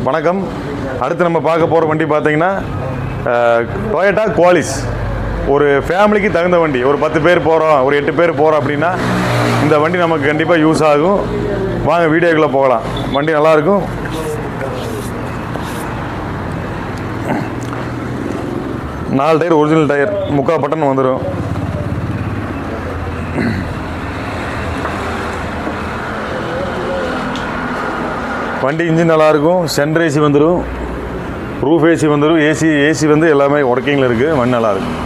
வணக்கம். அடுத்து நம்ம பார்க்க போகிற வண்டி பார்த்தீங்கன்னா டொயோட்டா குவாலிஸ். ஒரு ஃபேமிலிக்கு தகுந்த வண்டி. ஒரு 10 பேர் போகிறோம், ஒரு 8 பேர் போகிறோம் அப்படின்னா இந்த வண்டி நமக்கு கண்டிப்பாக யூஸ் ஆகும். வாங்க வீடியோக்குள்ளே போகலாம். வண்டி நல்லாயிருக்கும். நாலு டயர் ஒரிஜினல் டயர், முக்கால் பட்டன் வந்துடும். வண்டி இன்ஜின் நல்லாயிருக்கும். சென்டர் ஏசி வந்துடும், ரூஃப் ஏசி வந்துடும். ஏசி வந்து எல்லாமே ஒர்க்கிங்கில் இருக்குது. வண்டி நல்லாயிருக்கும்.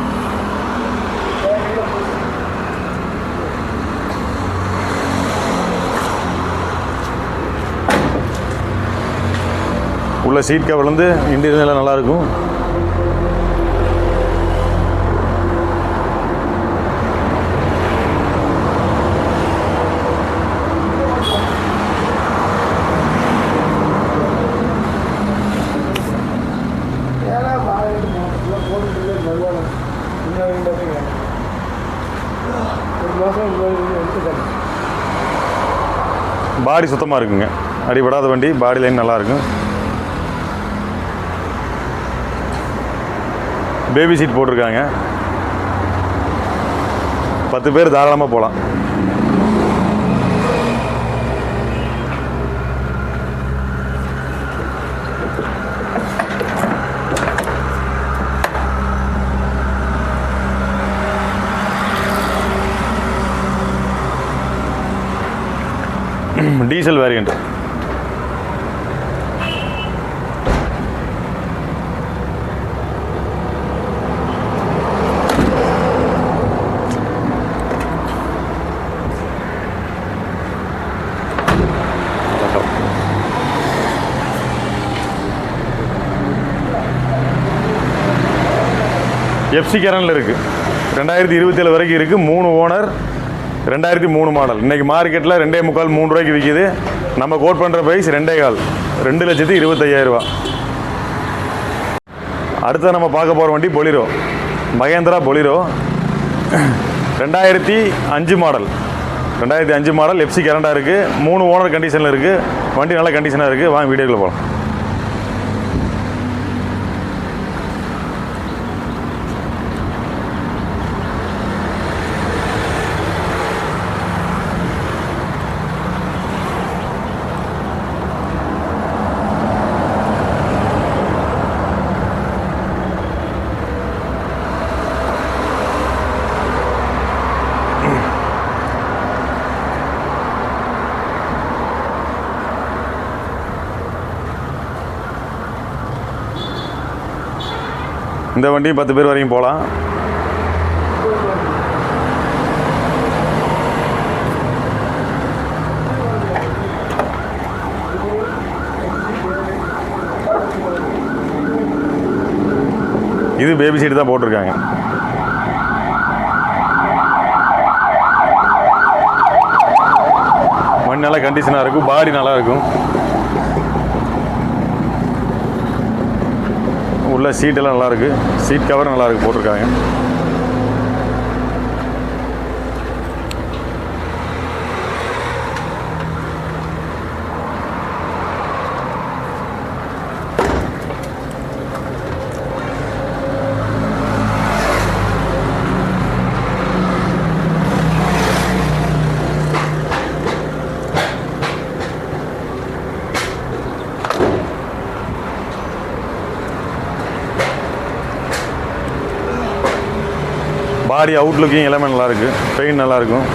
உள்ள சீட் கவர் வந்து இன்டீரியர் எல்லாம் நல்லாயிருக்கும். பாடி சுத்தமாக இருக்குங்க. அடிபடாத வண்டி. பாடி லைன் நல்லாயிருக்கும். பேபி சீட் போட்டிருக்காங்க. 10 பேர் தாராளமாக போகலாம். Diesel variant. எஃப்சி கரண்டில் இருக்குது. 2027 வரைக்கும் இருக்குது. 3 ஓனர், 2003 மாடல். இன்றைக்கி மார்க்கெட்டில் 2.25 3 ரூபாய்க்கு விற்கிது. நம்ம கோட் பண்ணுற ப்ரைஸ் 2.25 2,25,000 அடுத்து நம்ம பார்க்க போகிற வண்டி Bolero. Mahindra Bolero 2005 model. 2005 model. FC கரண்டாக இருக்குது. 3 ஓனர் கண்டிஷனில் இருக்குது. வண்டி நல்ல கண்டிஷனாக இருக்குது. வாங்க வீடியோக்குள்ள போகலாம். இந்த வண்டியும் 10 பேர் வரைக்கும் போகலாம். இது பேபி சீட் தான் போட்டிருக்காங்க. வண்டி நல்லா கண்டிஷனாக இருக்கும். பாடி நல்லா இருக்கும். உள்ள சீட்டெல்லாம் நல்லாயிருக்கு. சீட் கவர் நல்லாயிருக்கு போட்டிருக்காங்க. பாடி அவுட்லுக்கிங் எல்லாமே நல்லாயிருக்கு. பெயிண்ட் நல்லாயிருக்கும்.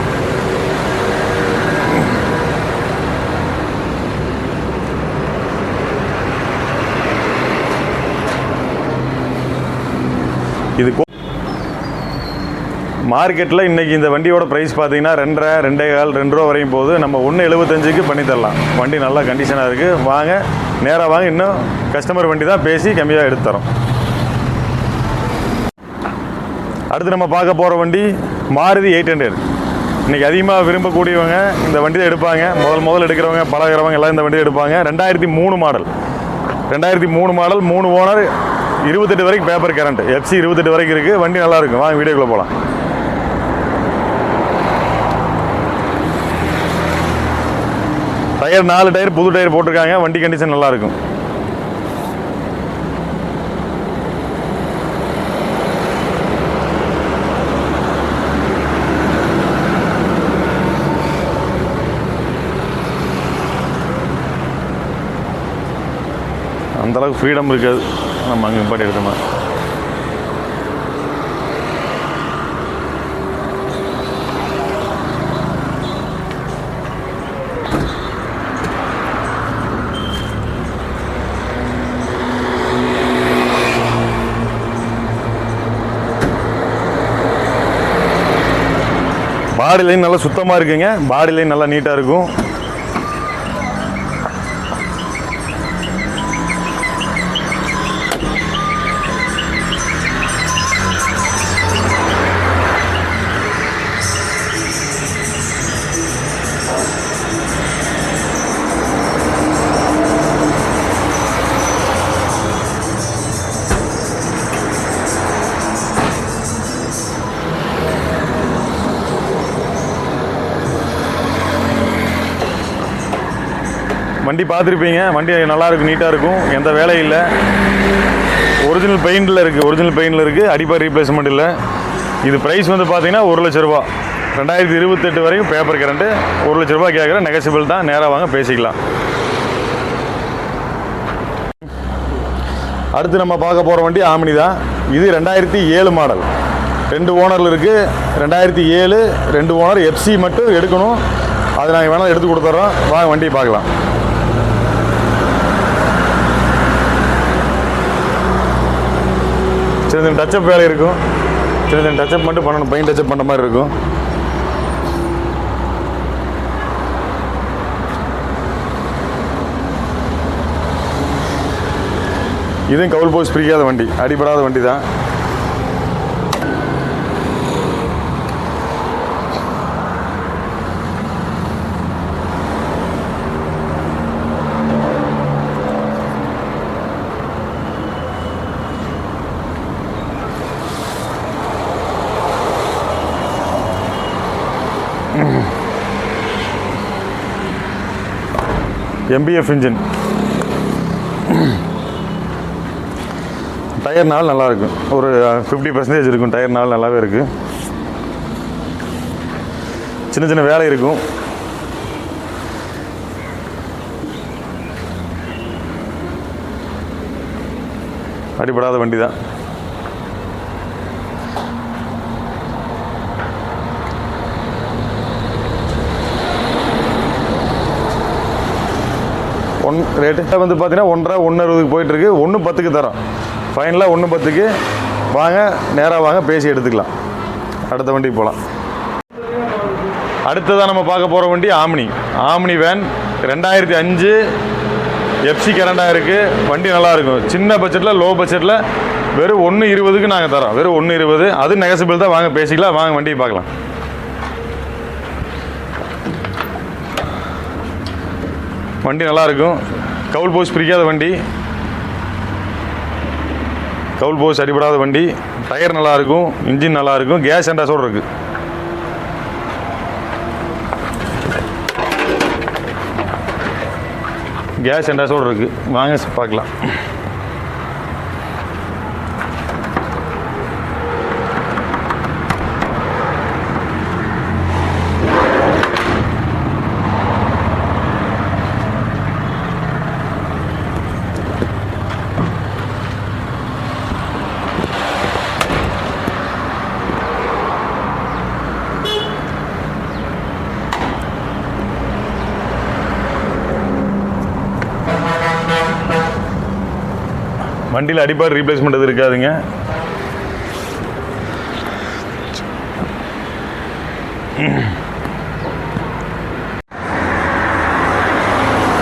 இது மார்க்கெட்டில் இன்றைக்கி இந்த வண்டியோட ப்ரைஸ் பார்த்தீங்கன்னா 2.5 2.25 ரூபா வரையும் போகுது. நம்ம 1.75க்கு பண்ணி தரலாம். வண்டி நல்லா கண்டிஷனாக இருக்குது. வாங்க, நேராக வாங்க. இன்னும் கஸ்டமர் வண்டி தான், பேசி கம்மியாக எடுத்து தரோம். அடுத்து நம்ம பார்க்க போகிற வண்டி மாருதி 800. இன்றைக்கி அதிகமாக விரும்பக்கூடியவங்க இந்த வண்டி தான் எடுப்பாங்க. முதல் எடுக்கிறவங்க, பழகிறவங்க எல்லாம் இந்த வண்டி எடுப்பாங்க. 2003 மாடல். 2003 மாடல், 3 ஓனர், 28 வரைக்கும் பேப்பர் கரண்ட். எஃப்சி 28 வரைக்கும் இருக்குது. வண்டி நல்லாயிருக்கும். வாங்க வீடியோக்குள்ளே போகலாம். டயர் 4 டயர் புது டயர் போட்டிருக்காங்க. வண்டி கண்டிஷன் நல்லாயிருக்கும். அந்தளவுக்கு ஃப்ரீடம் இருக்காது நம்ம அங்கே நிப்பாட்டி எடுத்தோம்னா. பாடி லைன் நல்லா சுத்தமாக இருக்குங்க. பாடி லைன் நல்லா நீட்டாக இருக்கும். வண்டி பார்த்துருப்பீங்க. வண்டி நல்லாயிருக்கும், நீட்டாக இருக்கும், எந்த வேலையும் இல்லை. ஒரிஜினல் பெயிண்டில் இருக்குது. அடிப்பார் ரீப்ளேஸ்மெண்ட் இல்லை. இது ப்ரைஸ் வந்து பார்த்தீங்கன்னா 1 லட்ச ரூபா. 2028 வரைக்கும் பேப்பர் கரண்ட்டு. 1 லட்ச ரூபா கேட்குறேன். நெகசிபிள் தான். நேராக வாங்க பேசிக்கலாம். அடுத்து நம்ம பார்க்க போகிற வண்டி ஆம்னி தான். இது 2007 மாடல். 2 ஓனரில் இருக்குது. 2007 2 ஓனர். எஃப்சி மட்டும் எடுக்கணும். அது நாங்கள் வேணாலும் எடுத்து கொடுத்துட்றோம். வாங்க வண்டியை பார்க்கலாம். சின்ன சின்ன டச்சப் வேலை இருக்கும். சின்ன டச்சப் மட்டும் பண்ணணும். பெயிண்ட் டச்சப் பண்ணுற மாதிரி இருக்கும். இதுவும் கவுல் போஸ் பிரிக்காத வண்டி, அடிபடாத வண்டி தான். MBF engine. டயர் நாள் நல்லா இருக்கும். ஒரு 50% இருக்கும். டயர் நாள் நல்லாவே இருக்குது. சின்ன சின்ன வேலை இருக்கும். அடிபடாத வண்டி தான். ரேட்டு வந்து பார்த்தீங்கன்னா 1.60 போயிட்டுருக்கு. 1.10 தரோம். ஃபைனலாக 1.10 வாங்க, நேராக வாங்க, பேசி எடுத்துக்கலாம். அடுத்த வண்டிக்கு போகலாம். அடுத்ததாக நம்ம பார்க்க போகிற வண்டி ஆம்னி வேன். 2005 எஃப்சி கரண்டாக இருக்குது. வண்டி நல்லாயிருக்கும். சின்ன பட்ஜெட்டில், லோ பட்ஜெட்டில் வெறும் 1.20க்கு நாங்கள் தரோம். வெறும் 1.20. அது நெகசிபிள் தான். வாங்க பேசிக்கலாம். வாங்க வண்டியை பார்க்கலாம். வண்டி நல்லாயிருக்கும். கவுல் போஸ் பிரிக்காத வண்டி. கவுல் போஸ் அடிபடாத வண்டி. டயர் நல்லாயிருக்கும். இன்ஜின் நல்லாயிருக்கும். கேஸ் என்டாஸோடு இருக்குது. கேஸ் என்டாஸோடு இருக்குது. வாங்க பார்க்கலாம். வண்டியில் அடிப்பார் ரீப்ளேஸ்மெண்ட் எதுவும் இருக்காதுங்க.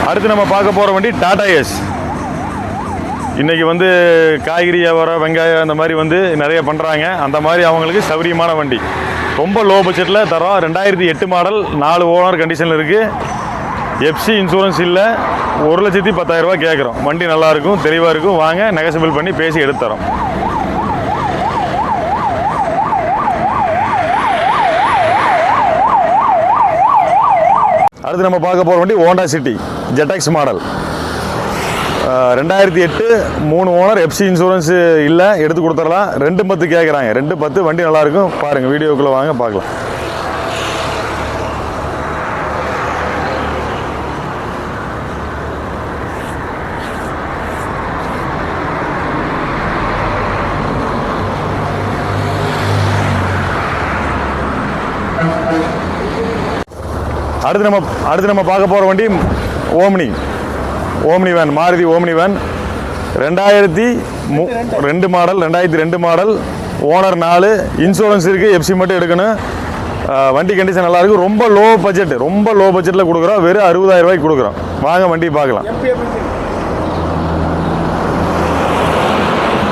அடுத்து நம்ம பார்க்க போகிற வண்டி டாடா ஏஸ். இன்றைக்கி வந்து காய்கறி வியாபாரம், வெங்காயம் அந்த மாதிரி வந்து நிறைய பண்ணுறாங்க. அந்த மாதிரி அவங்களுக்கு சௌரியமான வண்டி. ரொம்ப லோ பட்ஜெட்டில் தரோம். 2008 மாடல். 4 ஓனர் கண்டிஷனில் இருக்குது. எஃப்சி இன்சூரன்ஸ் இல்லை. 1,10,000 கேட்குறோம். வண்டி நல்லாயிருக்கும், தெளிவாக இருக்கும். வாங்க நெகசிபிள் பண்ணி பேசி எடுத்து தரோம். அடுத்து நம்ம பார்க்க போகிற வண்டி Honda city ZX model. 2008 3 owner, FC insurance இல்லை, எடுத்து கொடுத்துடலாம். 210 கேட்குறாங்க. 210 வண்டி நல்லாயிருக்கும். பாருங்கள், வீடியோக்குள்ளே வாங்க பார்க்கலாம். அடுத்து நம்ம பார்க்க போகிற வண்டி omni van, Maruti omni van. 2002 model, owner 4, insurance இருக்குது, எஃப்சி மட்டும் எடுக்கணும். வண்டி கண்டிஷன் நல்லாயிருக்கு. ரொம்ப லோ பட்ஜெட்டில் கொடுக்குறோம். வெறும் 60,000 ரூபாய்க்கு கொடுக்குறோம். வாங்க வண்டி பார்க்கலாம்.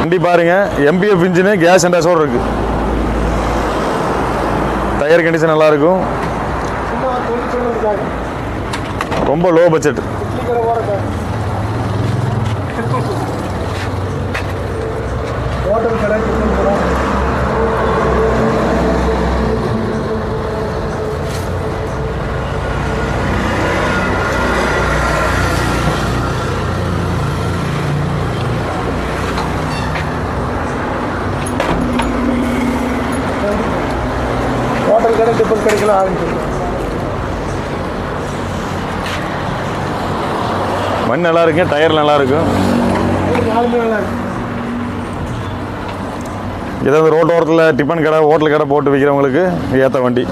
வண்டி பாருங்கள், எம்பிஎஃப் இன்ஜினு, கேஸ் அண்ட் டேஷோடு இருக்குது. டயர் கண்டிஷன் நல்லாயிருக்கும். ரொம்ப லோ பட்ஜெட். ஹோட்டல் கடை டிஃபன் கடைக்கெல்லாம் ஆரம்பிச்சிருக்கோம். மண் நல்லா இருக்கு, டயர் நல்லா இருக்கும். ஏதாவது ரோட்டோரத்தில் டிஃபன் கடை, ஹோட்டல் கடை போட்டு விற்கிறவங்களுக்கு ஏற்ற வண்டி.